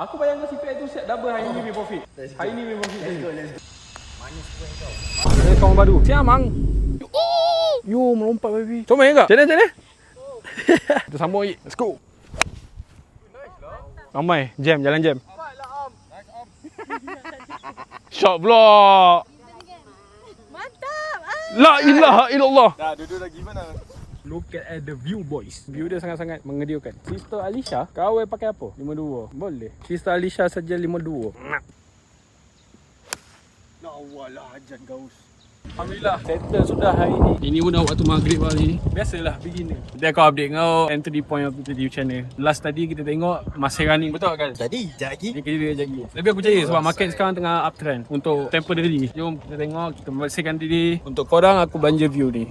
Aku bayangkan CPI tu siap double hari ni punya profit. Hari ni punya profit. Let's go. Manis kuih kau. Ada kawan baru. Siamang. Yo, melompat baby. Comel ke? Macam mana? Kita sambung lagi. Let's go. Ramai. Jam, jalan jam. Shot pula. Mantap. La ilaha illallah. Dah, duduk dah gimana? Look at the view boys. View dia sangat-sangat mengediakan. Sister Alisha, kau pakai apa? 52. Boleh. Sister Alisha saja 52. La Allah lah ajan gaus. Alhamdulillah, settle sudah hari ni. Ini pun dah waktu maghrib hari ni. Biasalah beginner. Nanti aku update kau entry point aku tadi channel. Last tadi kita tengok masih running, betul kan? Jadi, sekejap lagi. Dia kerja lagi. Tapi aku percaya sebab market sekarang tengah uptrend untuk temporary. Jom kita tengok, kita bersihkan diri. Untuk korang aku belanja view ni.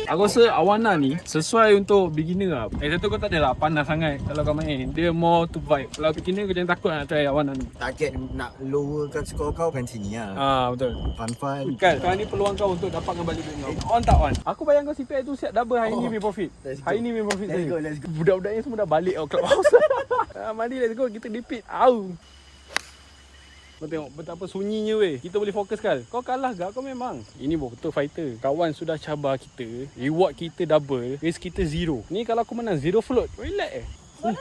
Aku rasa Awana ni sesuai untuk beginner lah. Satu kau tak adalah panas sangat kalau kau main. Dia more to vibe. Kalau beginner kau jangan takut nak try Awana ni. Target nak lowerkan skor kau kan sini lah. Betul. Fun. Kan, sekarang ni peluang kau untuk dapatkan balik duit kau. On tak on? Aku bayangkan CPI tu siap double hari ni punya profit. Hari ni punya profit saya. Let's go. Budak-budak ni semua dah balik clubhouse. Mari let's go, kita repeat. Au. Kau tengok betapa sunyinya weh. Kita boleh fokus kan. Kau kalah gak? Kau memang. Ini betul fighter. Kawan sudah cabar kita. Reward kita double. Risk kita zero. Ni kalau aku menang zero float. Relax Bola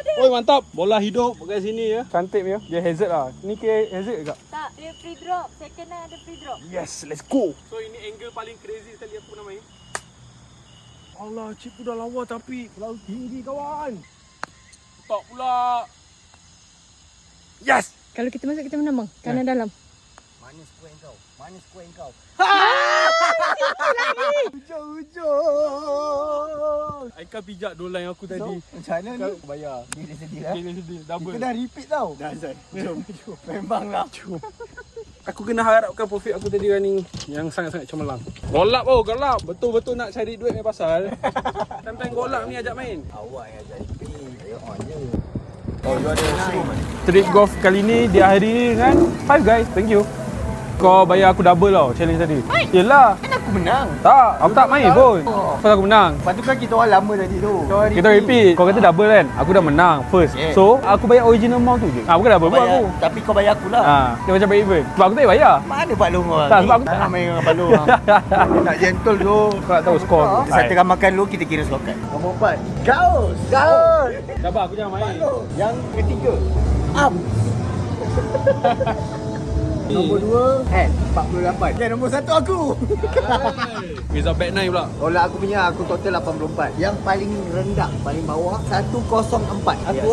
dia. Oi mantap. Bola hidup pakai sini ya. Cantik ya. Dia hazard lah. Ni kira hazard ke kak? Tak, dia free drop. Second line ada free drop. Yes, let's go. So ini angle paling crazy sekali aku pernah main. Allah, chip tu dah lawa tapi terlalu tinggi kawan. Tak pula. Yes. Kalau kita masuk, kita menang bang. Kanan dalam. Manis kuih kau. Manis kuih kau. Hujung. Aika pijak dolan aku tadi. Macam mana ni? Kau bayar. Dia sedih lah. Dia sedih. Double. Kita dah repeat tau. Dah Zai. Jom. Memanglah. Aku kena harapkan profit aku tadi running yang sangat-sangat cemerlang. Golap golap. Betul-betul nak cari duit ni pasal. Time-time golap ni ajak main. Awak yang ajar repeat. Saya on je. Oh, you ada showroom kan? Trip golf kali ni diakhiri dengan Five Guys. Thank you. Kau bayar aku double tau challenge tadi. Yelah. Kan aku menang. Tak, aku tak main pun. Pasal aku menang. Lepas tu kan kita orang lama tadi tu. Kita repeat. Kau kata double kan? Aku dah menang first. Yeah. So, aku bayar original amount tu je. Bukan double buat aku. Tapi kau bayar aku lah. Dia macam break even. Sebab aku tak payah bayar. Mana Pak Long orang? Tak, sebab aku tak main dengan Pak Long. Dia nak gentle tu. Kau tak tahu skor. Kita settlekan makan dulu, kita kira skor kan. Nombor 4. Gaus. Sabar, aku jangan main. Yang ketiga. Am. Nombor 2 48. Okay, nombor 1 aku. Result back 9 pula. Kalau aku punya, aku total 84. Yang paling rendah, paling bawah 104. Aku